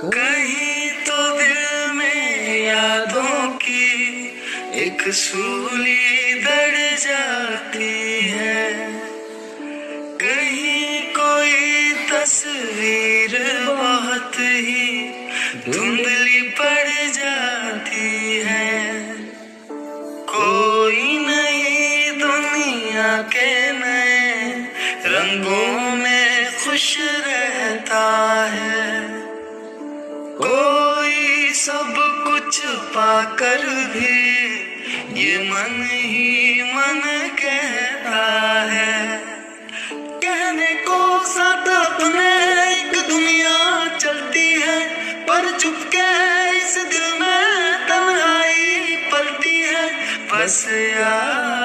कहीं तो दिल में यादों की एक सूली दड़ जाती है, कहीं कोई तस्वीर बहुत ही धुंधली पड़ जाती है। कोई नई दुनिया के नए रंगों में खुश रहता है, कोई सब कुछ पाकर भी ये मन ही मन कहता है। कहने को साथ अपने एक दुनिया चलती है, पर चुपके इस दिल में तन्हाई पलती है। बस यार